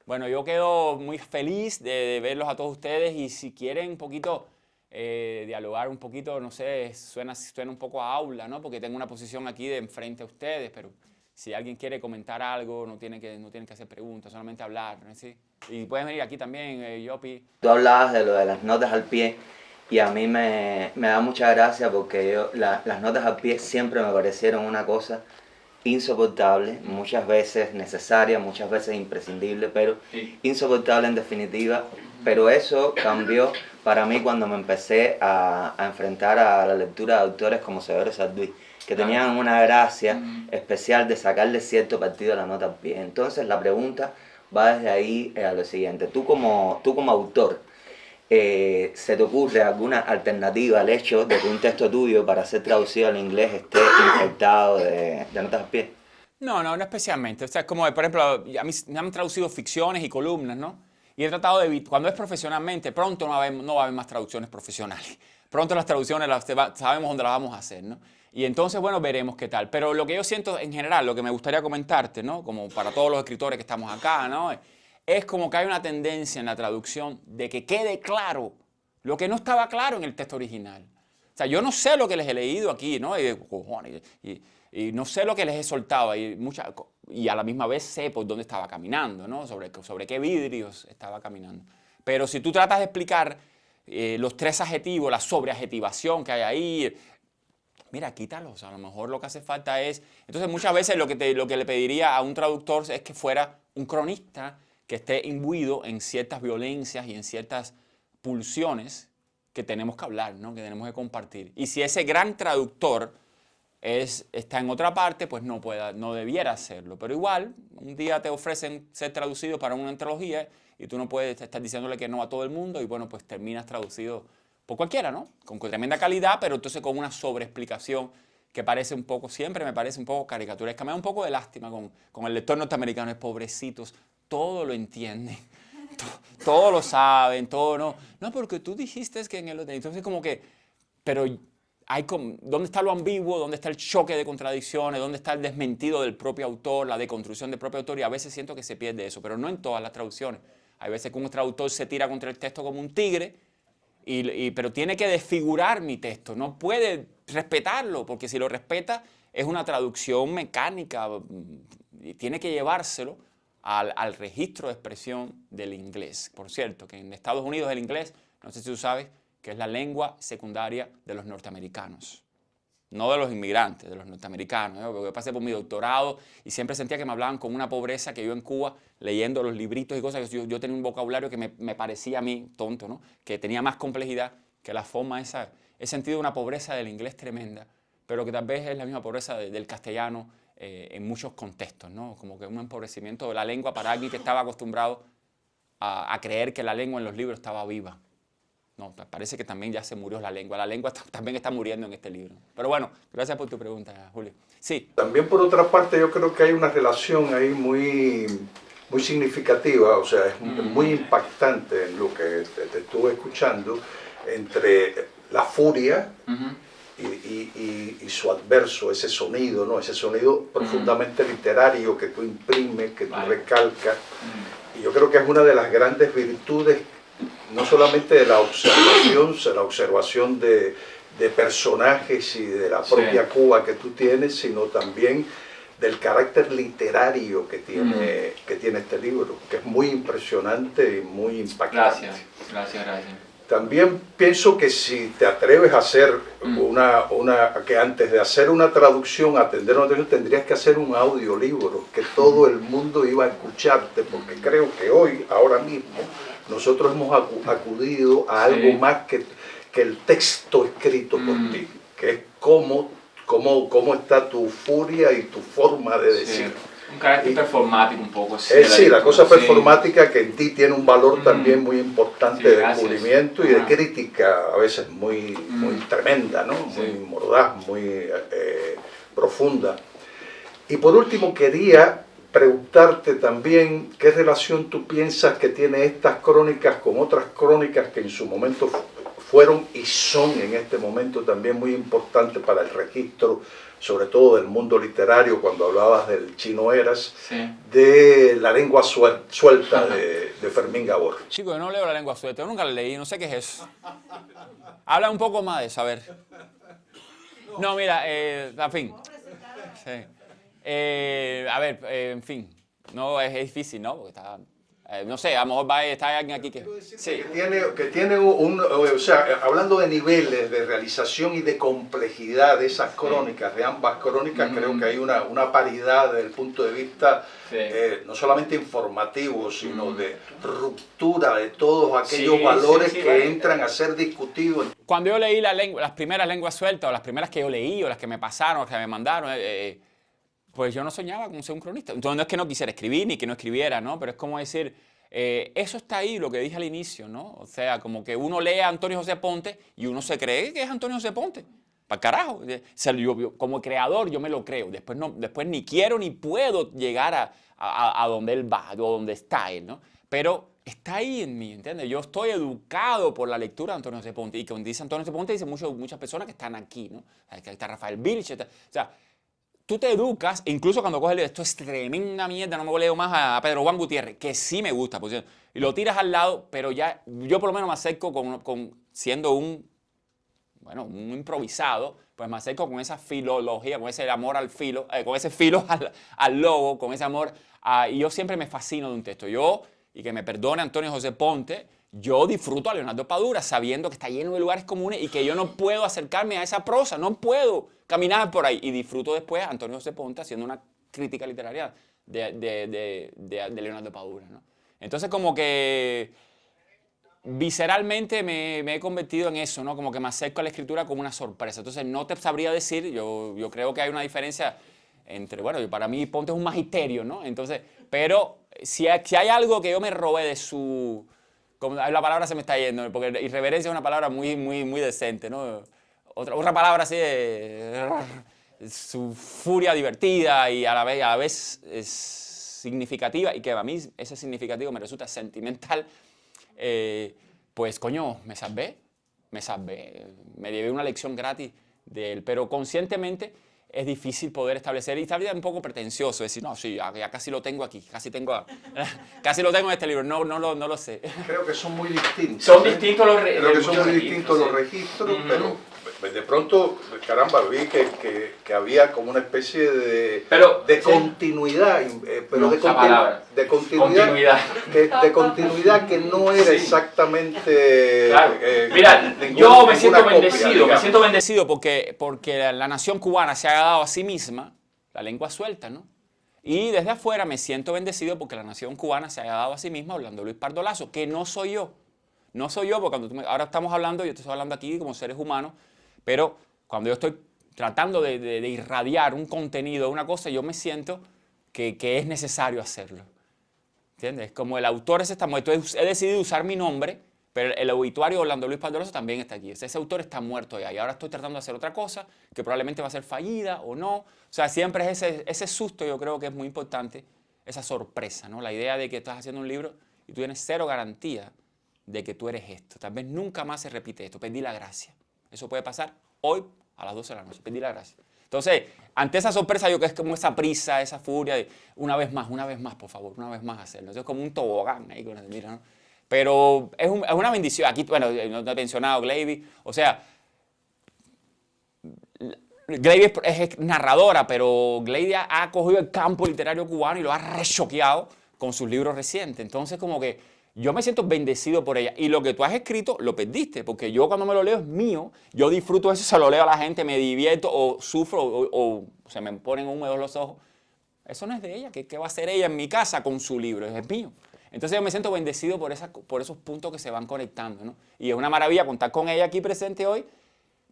Bueno, yo quedo muy feliz de verlos a todos ustedes y si quieren un poquito dialogar un poquito, no sé, suena un poco a aula, ¿no? Porque tengo una posición aquí de enfrente a ustedes, pero si alguien quiere comentar algo, no tiene que hacer preguntas, solamente hablar, ¿no? ¿Sí? Y pueden venir aquí también, Yopi. Tú hablabas de lo de las notas al pie y a mí me da mucha gracia porque las notas al pie siempre me parecieron una cosa insoportable, muchas veces necesaria, muchas veces imprescindible, pero insoportable en definitiva. Pero eso cambió para mí cuando me empecé a enfrentar a la lectura de autores como Severo Sarduy, que tenían una gracia especial de sacarle cierto partido a la nota al pie. Entonces la pregunta va desde ahí a lo siguiente. Tú como autor, ¿se te ocurre alguna alternativa al hecho de que un texto tuyo para ser traducido al inglés esté infectado de notas al pie? No especialmente. O sea, como por ejemplo, a mí me han traducido ficciones y columnas, ¿no? Y he tratado de, cuando es profesionalmente, pronto no va a haber más traducciones profesionales. Pronto las traducciones sabemos dónde las vamos a hacer, ¿no? Y entonces, bueno, veremos qué tal. Pero lo que yo siento en general, lo que me gustaría comentarte, ¿no? Como para todos los escritores que estamos acá, ¿no? Es como que hay una tendencia en la traducción de que quede claro lo que no estaba claro en el texto original. O sea, yo no sé lo que les he leído aquí, ¿no? Y no sé lo que les he soltado. Y a la misma vez sé por dónde estaba caminando, ¿no? Sobre qué vidrios estaba caminando. Pero si tú tratas de explicar los 3 adjetivos, la sobreadjetivación que hay ahí, mira, quítalos. A lo mejor lo que hace falta es... Entonces, muchas veces lo que le pediría a un traductor es que fuera un cronista que esté imbuido en ciertas violencias y en ciertas pulsiones que tenemos que hablar, ¿no? Que tenemos que compartir. Y si ese gran traductor está en otra parte, pues no debiera hacerlo. Pero igual, un día te ofrecen ser traducido para una antología y tú no puedes estar diciéndole que no a todo el mundo y bueno, pues terminas traducido por cualquiera, ¿no? Con tremenda calidad, pero entonces con una sobreexplicación que parece un poco, siempre me parece un poco caricaturesca. Me da un poco de lástima con el lector norteamericano, es pobrecitos, todo lo entienden. Todo lo saben, todo no. No, porque tú dijiste que en el... Entonces como que... Pero ¿dónde está lo ambiguo? ¿Dónde está el choque de contradicciones? ¿Dónde está el desmentido del propio autor? La deconstrucción del propio autor. Y a veces siento que se pierde eso, pero no en todas las traducciones. Hay veces que un traductor se tira contra el texto como un tigre, pero tiene que desfigurar mi texto. No puede respetarlo, porque si lo respeta es una traducción mecánica. Y tiene que llevárselo al registro de expresión del inglés. Por cierto, que en Estados Unidos el inglés, no sé si tú sabes, que es la lengua secundaria de los norteamericanos. No de los inmigrantes, de los norteamericanos. Porque yo pasé por mi doctorado y siempre sentía que me hablaban con una pobreza que yo en Cuba, leyendo los libritos y cosas, yo tenía un vocabulario que me parecía a mí tonto, ¿no? Que tenía más complejidad que la forma esa. He sentido una pobreza del inglés tremenda, pero que tal vez es la misma pobreza del castellano, en muchos contextos, ¿no? Como que un empobrecimiento de la lengua para alguien que estaba acostumbrado a creer que la lengua en los libros estaba viva. No, parece que también ya se murió la lengua. La lengua también está muriendo en este libro. Pero bueno, gracias por tu pregunta, Julio. Sí. También por otra parte yo creo que hay una relación ahí muy significativa, o sea, es muy impactante en lo que te estuve escuchando, entre la furia y su adverso, ese sonido, ¿no? Ese sonido profundamente literario que tú imprimes, que tú recalcas. Y yo creo que es una de las grandes virtudes, no solamente de la observación de personajes y de la propia Cuba que tú tienes, sino también del carácter literario que tiene este libro, que es muy impresionante y muy impactante. Gracias. También pienso que si te atreves a hacer que antes de hacer una traducción, atender una traducción, tendrías que hacer un audiolibro, que todo el mundo iba a escucharte, porque creo que hoy, ahora mismo, nosotros hemos acudido a algo más que el texto escrito por ti, que es cómo está tu furia y tu forma de decir. Un carácter performático un poco. Sí, la cosa performática que en ti tiene un valor también muy importante de descubrimiento y de crítica, a veces muy tremenda, ¿no? Muy mordaz, muy profunda. Y por último quería preguntarte también qué relación tú piensas que tiene estas crónicas con otras crónicas que en su momento fueron y son en este momento también muy importantes para el registro, sobre todo del mundo literario, cuando hablabas del Chino Eras, de La lengua suelta de Fermín Gabor. Chico, yo no leo La lengua suelta, yo nunca la leí, no sé qué es eso. Habla un poco más de eso, a ver. No, mira, en fin. A ver, en fin, no es difícil, ¿no? Porque está, no sé, a lo mejor está alguien aquí que... Sí. Que tiene o sea, hablando de niveles de realización y de complejidad de esas crónicas, de ambas crónicas, creo que hay una paridad desde el punto de vista no solamente informativo, sino de ruptura de todos aquellos valores que entran a ser discutidos. Cuando yo leí las primeras lenguas sueltas, o las primeras que yo leí, o las que me pasaron, o las que me mandaron, pues yo no soñaba con ser un cronista. Entonces no es que no quisiera escribir, ni que no escribiera, ¿no? Pero es como decir, eso está ahí, lo que dije al inicio, ¿no? O sea, como que uno lee a Antonio José Ponte y uno se cree que es Antonio José Ponte. ¡Para carajo! O sea, yo, como creador yo me lo creo. Después ni quiero ni puedo llegar a donde él va, o donde está él, ¿no? Pero está ahí en mí, ¿entiendes? Yo estoy educado por la lectura de Antonio José Ponte. Y cuando dice Antonio José Ponte, dice muchas personas que están aquí, ¿no? Está Rafael Vilch, o sea... Tú te educas, incluso cuando coges el libro, esto es tremenda mierda, no me leo más a Pedro Juan Gutiérrez, que sí me gusta, por cierto, y lo tiras al lado, pero ya yo por lo menos me acerco con siendo un bueno, un improvisado, pues me acerco con esa filología, con ese amor al filo, con ese filo al logo, con ese amor, y yo siempre me fascino de un texto. Yo, y que me perdone Antonio José Ponte, yo disfruto a Leonardo Padura sabiendo que está lleno de lugares comunes y que yo no puedo acercarme a esa prosa, no puedo caminar por ahí. Y disfruto después a Antonio José Ponte haciendo una crítica literaria de Leonardo Padura, ¿no? Entonces como que visceralmente me he convertido en eso, ¿no? Como que me acerco a la escritura como una sorpresa. Entonces no te sabría decir, yo creo que hay una diferencia entre, bueno, para mí Ponte es un magisterio, ¿no? Entonces, pero si hay algo que yo me robé de su... Como la palabra se me está yendo, porque irreverencia es una palabra muy decente, ¿no? Otra palabra así de su furia divertida y a la vez es significativa, y que a mí ese significativo me resulta sentimental. Pues coño, me salvé, me llevé una lección gratis de él, pero conscientemente es difícil poder establecer, y está un poco pretencioso, decir, no, sí, ya casi lo tengo aquí, casi lo tengo en este libro, no lo sé. Creo que son muy distintos. Son distintos los registros. Creo que son muy distintos los registros, pero de pronto, caramba, vi que había como una especie de continuidad, pero de continuidad que no era exactamente... Claro. Mira, yo me siento bendecido, porque la nación cubana se ha dado a sí misma la lengua suelta, ¿no? Y desde afuera me siento bendecido porque la nación cubana se haya dado a sí misma Orlando Luis Pardo Lazo, que no soy yo. No soy yo, porque ahora estamos hablando, yo te estoy hablando aquí como seres humanos, pero cuando yo estoy tratando de irradiar un contenido, una cosa, yo me siento que es necesario hacerlo. ¿Entiendes? Como el autor está muerto, he decidido usar mi nombre, pero el obituario de Orlando Luis Pardo Lazo también está aquí. Ese autor está muerto ya, y ahora estoy tratando de hacer otra cosa que probablemente va a ser fallida o no. O sea, siempre es ese susto, yo creo que es muy importante, esa sorpresa, ¿no? La idea de que estás haciendo un libro y tú tienes cero garantía de que tú eres esto. Tal vez nunca más se repite esto, perdí la gracia. Eso puede pasar hoy a las 12 de la noche, perdí la gracia. Entonces, ante esa sorpresa, yo creo que es como esa prisa, esa furia de una vez más, por favor, una vez más hacerlo. Entonces, es como un tobogán ahí, mira, ¿no? Pero es una bendición. Aquí, bueno, no te he mencionado Gleiby, o sea, Gleiby es narradora, pero Gleiby ha cogido el campo literario cubano y lo ha rechoqueado con sus libros recientes. Entonces, como que yo me siento bendecido por ella. Y lo que tú has escrito, lo perdiste, porque yo cuando me lo leo es mío. Yo disfruto eso, se lo leo a la gente, me divierto, o sufro, o se me ponen húmedos los ojos. Eso no es de ella. ¿Qué va a hacer ella en mi casa con su libro? Es mío. Entonces yo me siento bendecido por esos puntos que se van conectando, ¿no? Y es una maravilla contar con ella aquí presente hoy,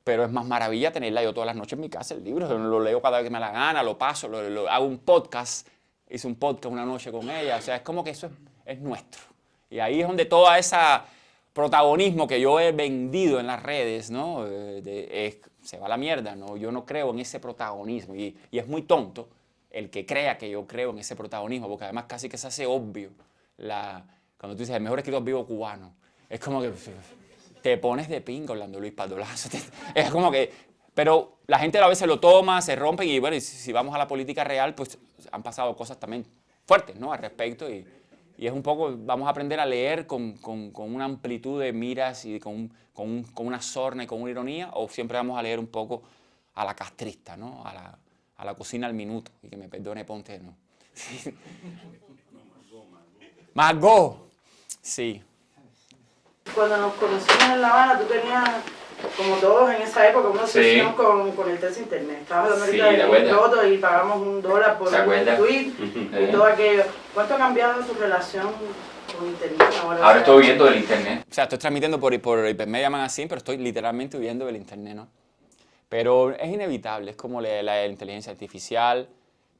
pero es más maravilla tenerla yo todas las noches en mi casa, el libro. Yo lo leo cada vez que me la gana, lo paso, hago un podcast. Hice un podcast una noche con ella. O sea, es como que eso es nuestro. Y ahí es donde todo ese protagonismo que yo he vendido en las redes, ¿no? Se va a la mierda, ¿no? Yo no creo en ese protagonismo. Y es muy tonto el que crea que yo creo en ese protagonismo, porque además casi que se hace obvio cuando tú dices el mejor escritor vivo cubano. Es como que te pones de pingo Orlando Luis Pardo Lazo. Es como que... Pero la gente a veces lo toma, se rompe, y bueno, si vamos a la política real, pues han pasado cosas también fuertes, ¿no? Al respecto, y es un poco, vamos a aprender a leer con una amplitud de miras y con una sorna y con una ironía, o siempre vamos a leer un poco a la castrista, ¿no? A la cocina al minuto, y que me perdone Ponte, ¿no? Margot, sí. Cuando nos conocimos en La Habana, tú tenías, como todos en esa época, una obsesión con el texto internet. Estábamos hablando ahorita de roto y pagamos $1 por un tweet y todo aquello. ¿Cuánto ha cambiado tu relación con internet ahora? Ahora estoy huyendo del internet. O sea, estoy transmitiendo por Hipermedia Magazine, pero estoy literalmente huyendo del internet, ¿no? Pero es inevitable, es como la inteligencia artificial,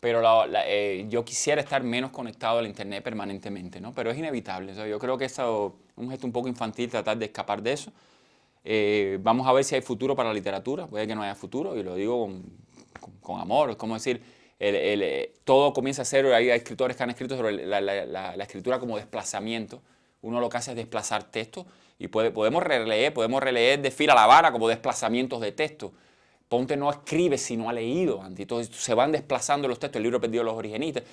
pero yo quisiera estar menos conectado al internet permanentemente, ¿no? Pero es inevitable. O sea, yo creo que eso es un gesto un poco infantil tratar de escapar de eso. Vamos a ver si hay futuro para la literatura. Puede que no haya futuro, y lo digo con amor. Es como decir, todo comienza a ser, hay escritores que han escrito sobre la escritura como desplazamiento. Uno lo que hace es desplazar texto, y podemos releer de Fil a La Habana como desplazamientos de texto. Ponte no escribe si no ha leído antes. Entonces se van desplazando los textos. El libro perdido de los origenistas.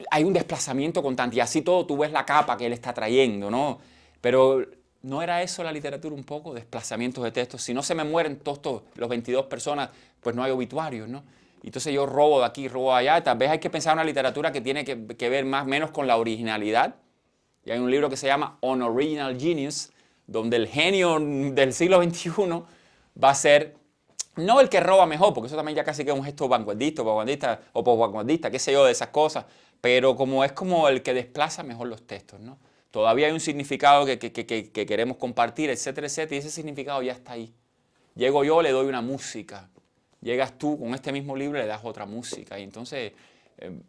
Hay un desplazamiento constante, y así todo tú ves la capa que él está trayendo, ¿no? Pero ¿no era eso la literatura un poco? Desplazamientos de textos. Si no se me mueren todos los 22 personas, pues no hay obituarios, ¿no? Entonces yo robo de aquí, robo de allá. Tal vez hay que pensar en una literatura que tiene que ver más o menos con la originalidad. Y hay un libro que se llama On Original Genius, donde el genio del siglo XXI va a ser, no el que roba mejor, porque eso también ya casi que es un gesto vanguardista o posvanguardista, qué sé yo, de esas cosas, pero como es como el que desplaza mejor los textos, ¿no? Todavía hay un significado que queremos compartir, etcétera, etcétera, y ese significado ya está ahí. Llego yo, le doy una música. Llegas tú con este mismo libro y le das otra música. Y entonces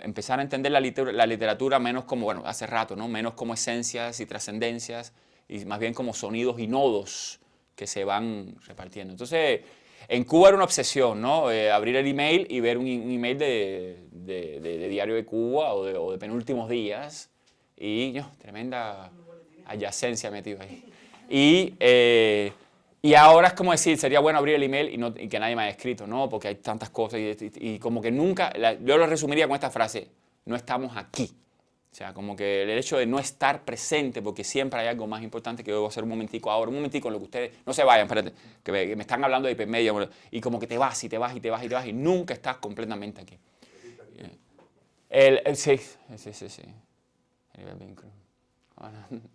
empezar a entender la literatura menos como, bueno, hace rato, ¿no? Menos como esencias y trascendencias, y más bien como sonidos y nodos que se van repartiendo. Entonces, en Cuba era una obsesión, ¿no? Abrir el email y ver un email de Diario de Cuba o de Penúltimos Días. Y tremenda adyacencia metido ahí. Y ahora es como decir, sería bueno abrir el email y que nadie me haya escrito, ¿no? Porque hay tantas cosas y como que nunca, yo lo resumiría con esta frase, no estamos aquí. O sea, como que el hecho de no estar presente, porque siempre hay algo más importante que yo voy a hacer un momentico ahora, un momentico en lo que ustedes, no se vayan, espérate, que me están hablando de hipermedia, y como que te vas y te vas y te vas y te vas y nunca estás completamente aquí. Sí.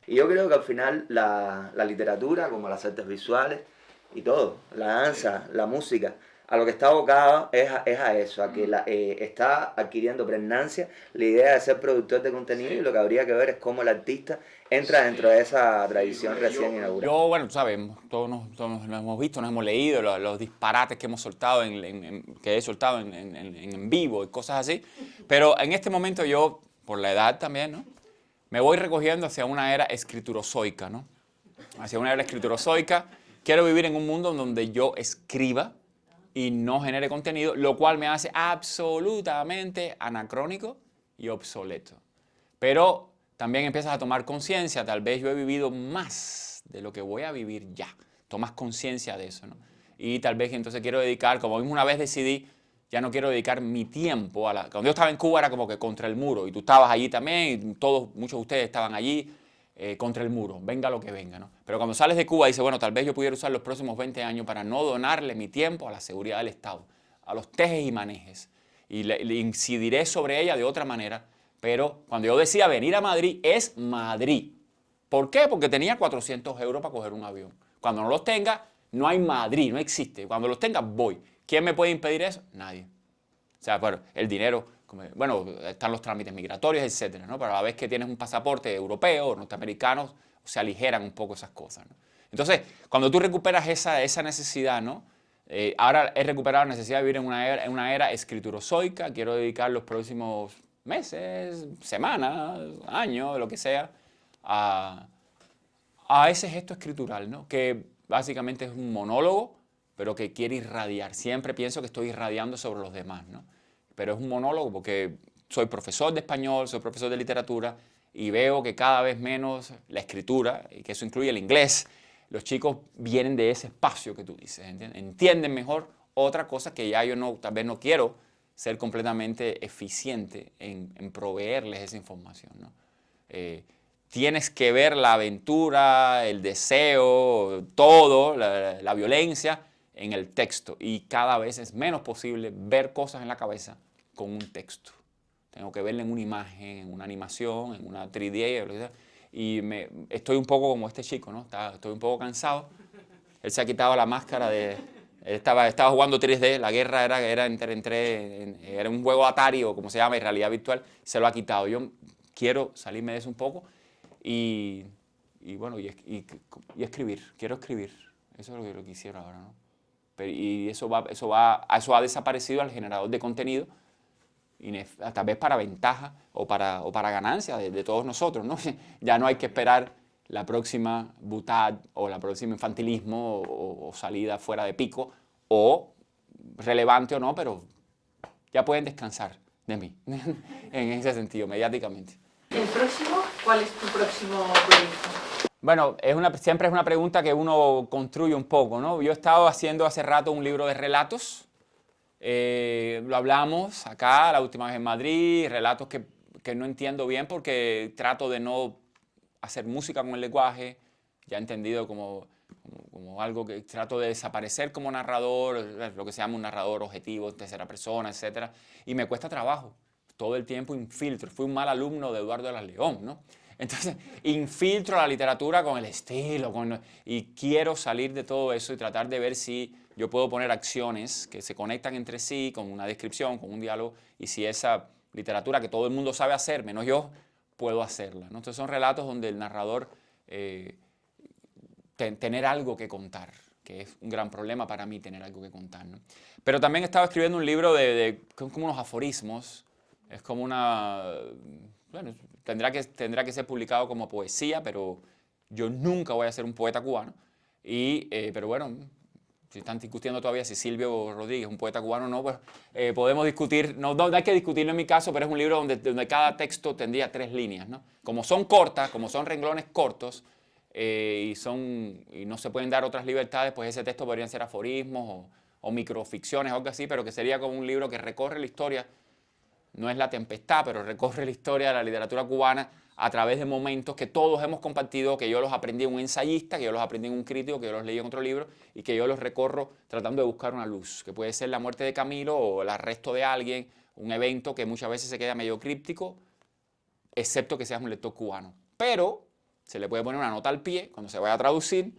Y yo creo que al final la literatura, como las artes visuales y todo, la danza, la música, a lo que está abocado es a eso, a que está adquiriendo pregnancia la idea de ser productor de contenido, y lo que habría que ver es cómo el artista entra dentro de esa tradición recién inaugurada. Yo, bueno, tú sabes, todos nos hemos visto, nos hemos leído los disparates que hemos soltado, que he soltado en vivo y cosas así, pero en este momento yo, por la edad también, ¿no? Me voy recogiendo hacia una era escriturozoica, ¿no? Hacia una era escriturozoica. Quiero vivir en un mundo donde yo escriba y no genere contenido, lo cual me hace absolutamente anacrónico y obsoleto. Pero también empiezas a tomar conciencia, tal vez yo he vivido más de lo que voy a vivir ya. Tomas conciencia de eso, ¿no? Y tal vez entonces quiero dedicar, como mismo una vez decidí, ya no quiero dedicar mi tiempo Cuando yo estaba en Cuba era como que contra el muro, y tú estabas allí también, y muchos de ustedes estaban allí contra el muro, venga lo que venga, ¿no? Pero cuando sales de Cuba dices, bueno, tal vez yo pudiera usar los próximos 20 años para no donarle mi tiempo a la seguridad del Estado, a los tejes y manejes, y le incidiré sobre ella de otra manera, pero cuando yo decía venir a Madrid, es Madrid. ¿Por qué? Porque tenía 400 euros para coger un avión. Cuando no los tenga, no hay Madrid, no existe. Cuando los tenga, voy. ¿Quién me puede impedir eso? Nadie. O sea, bueno, el dinero, bueno, están los trámites migratorios, etcétera, ¿no? Pero a la vez que tienes un pasaporte europeo o norteamericano, se aligeran un poco esas cosas, ¿no? Entonces, cuando tú recuperas esa necesidad, ¿no? Ahora he recuperado la necesidad de vivir en una era escriturozoica. Quiero dedicar los próximos meses, semanas, años, lo que sea, a ese gesto escritural, ¿no? Que básicamente es un monólogo, pero que quiere irradiar. Siempre pienso que estoy irradiando sobre los demás, ¿no? Pero es un monólogo porque soy profesor de español, soy profesor de literatura y veo que cada vez menos la escritura, y que eso incluye el inglés, los chicos vienen de ese espacio que tú dices, ¿entiendes? Entienden mejor otra cosa que ya yo tal vez no quiero ser completamente eficiente en proveerles esa información, ¿no? Tienes que ver la aventura, el deseo, todo, la violencia en el texto, y cada vez es menos posible ver cosas en la cabeza con un texto. Tengo que verla en una imagen, en una animación, en una 3D, y estoy un poco como este chico, ¿no? Estoy un poco cansado. Él se ha quitado la máscara estaba jugando 3D, la guerra era un juego Atari o como se llama, en realidad virtual, se lo ha quitado. Yo quiero salirme de eso un poco y escribir, quiero escribir. Eso es lo que quisiera ahora, ¿no? Y eso ha desaparecido al generador de contenido, y tal vez para ventaja o para ganancia de todos nosotros, ¿no? Ya no hay que esperar la próxima butad o la próxima infantilismo o salida fuera de pico, o relevante o no, pero ya pueden descansar de mí en ese sentido, mediáticamente. ¿El próximo? ¿Cuál es tu próximo proyecto? Bueno, siempre es una pregunta que uno construye un poco, ¿no? Yo he estado haciendo hace rato un libro de relatos. Lo hablamos acá, la última vez en Madrid, relatos que no entiendo bien porque trato de no hacer música con el lenguaje, ya entendido como algo que trato de desaparecer como narrador, lo que se llama un narrador objetivo, tercera persona, etc. Y me cuesta trabajo. Todo el tiempo infiltro. Fui un mal alumno de Eduardo de la León, ¿no? Entonces, infiltro la literatura con el estilo, y quiero salir de todo eso y tratar de ver si yo puedo poner acciones que se conectan entre sí, con una descripción, con un diálogo, y si esa literatura que todo el mundo sabe hacer, menos yo, puedo hacerla, ¿no? Entonces son relatos donde el narrador tener algo que contar, que es un gran problema para mí tener algo que contar, ¿no? Pero también estaba escribiendo un libro como unos aforismos, es como bueno, tendrá que ser publicado como poesía, pero yo nunca voy a ser un poeta cubano, pero bueno, si están discutiendo todavía si Silvio Rodríguez es un poeta cubano o no, pues podemos discutir, no hay que discutirlo en mi caso, pero es un libro donde cada texto tendría 3 líneas, ¿no? Como son cortas, como son renglones cortos, y no se pueden dar otras libertades, pues ese texto podrían ser aforismos o microficciones o algo así, pero que sería como un libro que recorre la historia, no es La Tempestad, pero recorre la historia de la literatura cubana a través de momentos que todos hemos compartido, que yo los aprendí en un ensayista, que yo los aprendí en un crítico, que yo los leí en otro libro y que yo los recorro tratando de buscar una luz, que puede ser la muerte de Camilo o el arresto de alguien, un evento que muchas veces se queda medio críptico, excepto que seas un lector cubano. Pero se le puede poner una nota al pie cuando se vaya a traducir.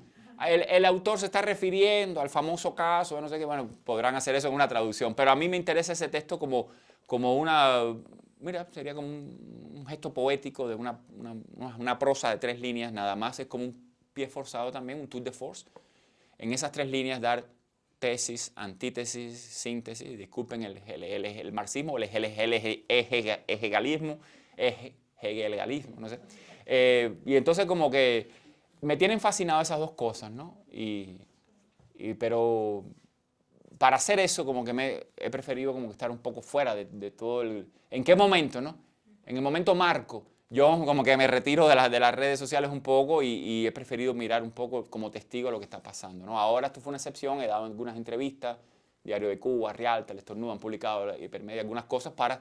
El autor se está refiriendo al famoso caso, no sé qué, bueno, podrán hacer eso en una traducción, pero a mí me interesa ese texto como sería como un gesto poético de una prosa de 3 líneas, nada más, es como un pie forzado también, un tour de force. En esas 3 líneas dar tesis, antítesis, síntesis, disculpen el marxismo, el hegelialismo, no sé. Y entonces como que me tienen fascinado esas 2 cosas, ¿no? Pero para hacer eso como que he preferido como que estar un poco fuera de todo ¿En qué momento, no? En el momento marco. Yo como que me retiro de las redes sociales un poco y he preferido mirar un poco como testigo de lo que está pasando, ¿no? Ahora esto fue una excepción, he dado algunas entrevistas, Diario de Cuba, Rialta, El Estornudo han publicado Hipermedia, algunas cosas para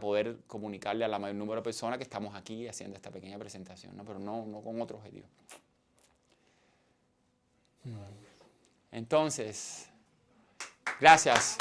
poder comunicarle a la mayor número de personas que estamos aquí haciendo esta pequeña presentación, ¿no? Pero no con otro objetivo. Entonces, gracias.